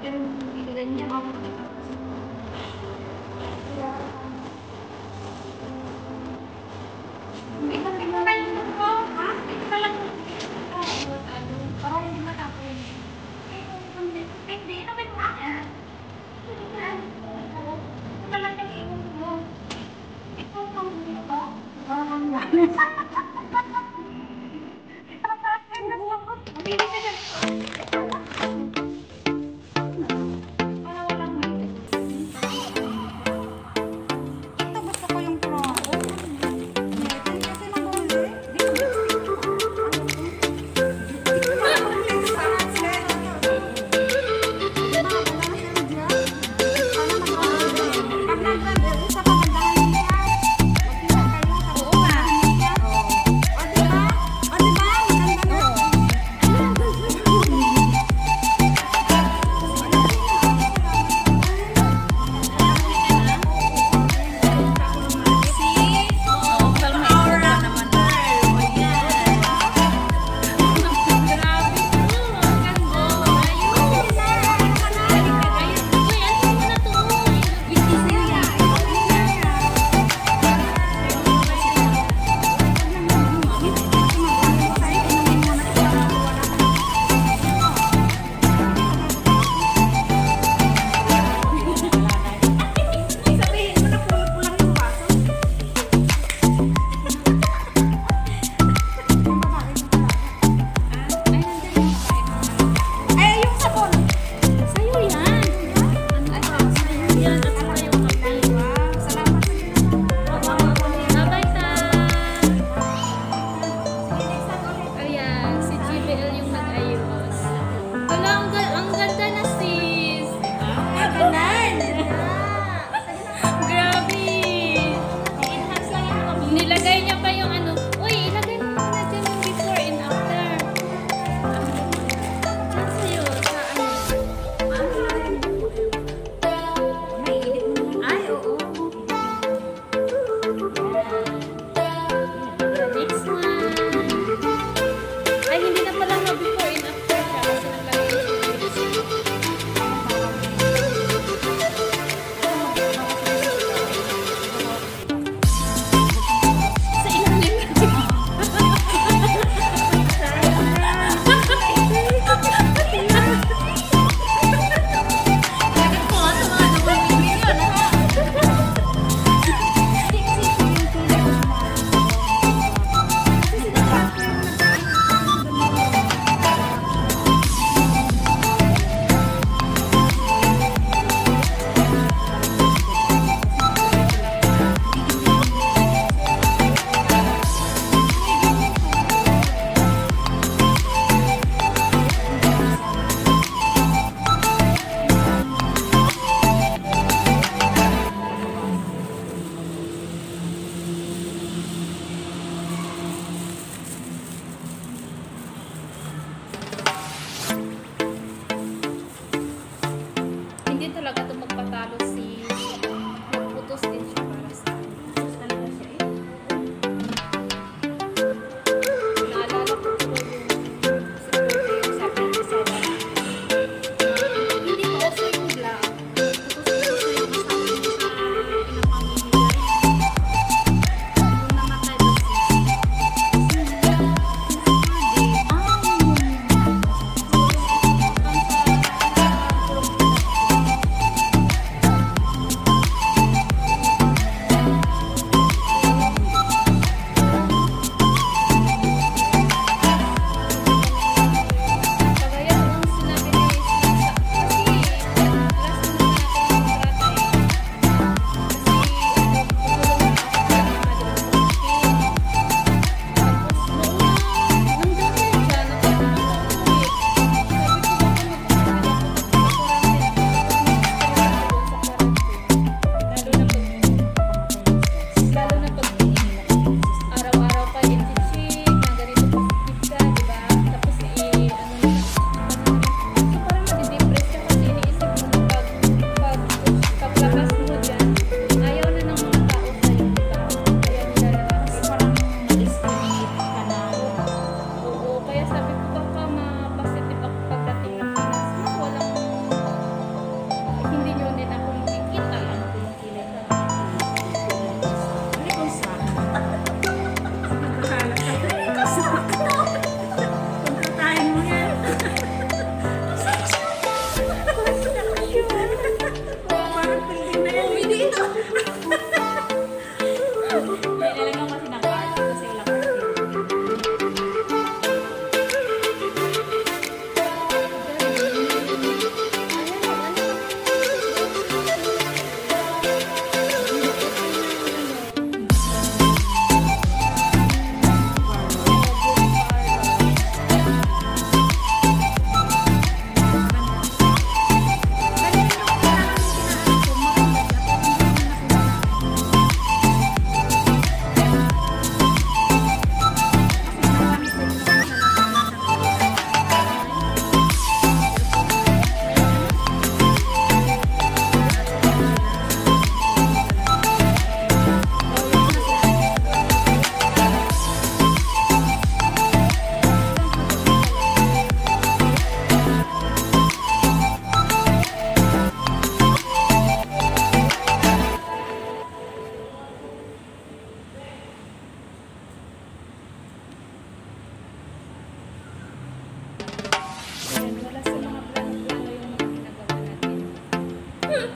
Ganyan ako. Hindi ka lang ko. Ha? Hindi ka lang parang hindi matapos. Hindi naman mo yan. Talagang iwan mo. Ikaw pang ba? Mabili ka dyan. Para walang may. Ito gusto ko yung prado. Kasi mahuli. Nilagay niya pa yung ano. Uy, ilagay mo muna dyan yung before and after. Nasa yun, sa ano. Ay, oo. Next one. Ay, hindi na pala na before and after siya. Kasi naglagay siya.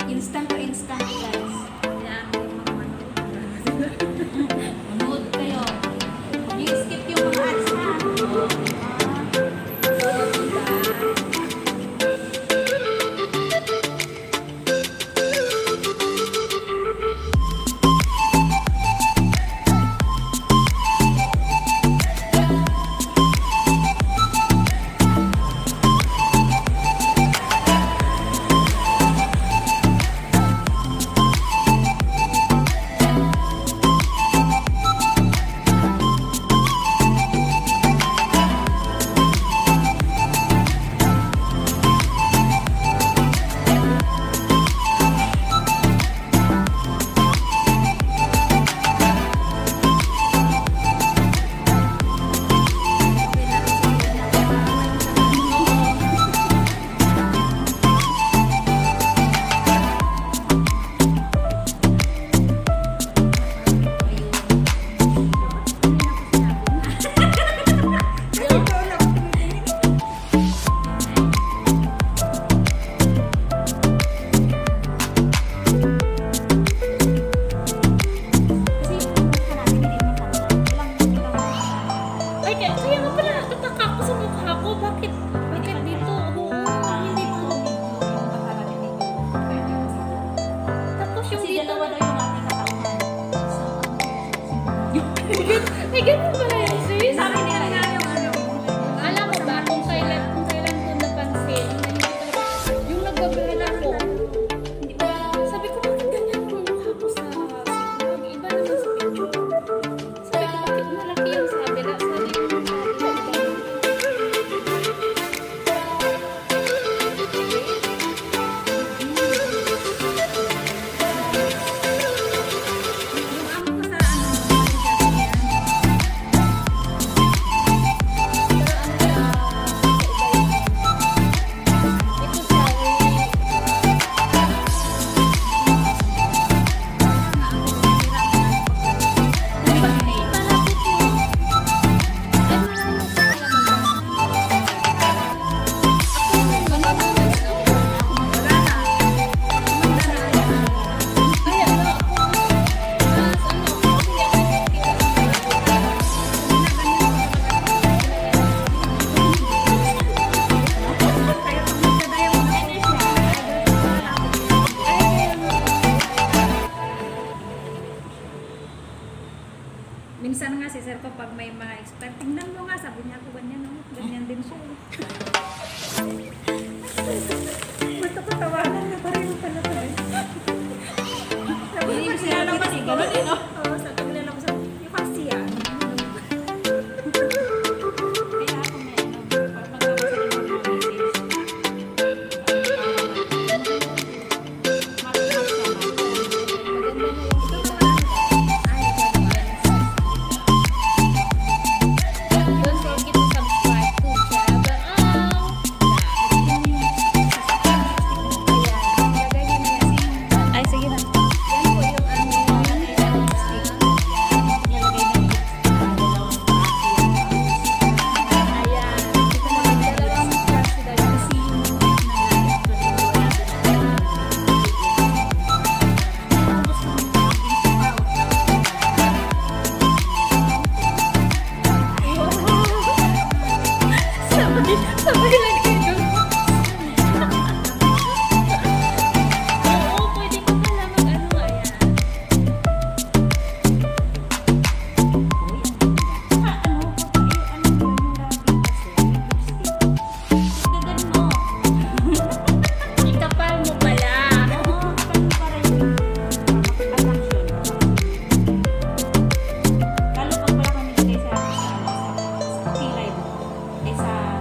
Instant to instant, guys. Kaya, manood. Manood kayo. I-skip yung mga ads na. Ay, kaya nga pala, tataka ako sa mukha ko. Bakit dito? Oo, hindi ko. Tapos yung Kasi dito. dalawa daw yung ating katauhan. Ay, ganun pala yun, sis. Sa akin nila nga yung ano. Alam mo ba kung kailan ko napansin na hindi talaga yung nagbabala ko. Hindi ba? Sabi ko, bakit ganyan yung mukha ko sa yung iba naman sa picture. Sabi ko, bakit malaki yung sabi na sabi ko yung sabi na iba. Yung amo ko sa ano. Minsan nga si Sir ko pag may mga expert, tingnan mo nga, sabi niya ako ganyan, no? Ganyan din siya. Gusto ko tawanan na pareho pala to eh. Sabi ko kasi alam kasi gano'n eh, no? Oo, sabi ko nila ko sa yung kasi yan. Kaya ako may ano, pag magkabasa ng mga message, Don't forget to subscribe to Chaba Ay, sige na. Yan po yung ayan. Dalawang kasi dahil sabay lang kayo. Oo, pwede ko pala mag-ano, ayan. Ikapal mo pala. Lalo pag wala kami nilagay sa kilay mo, sa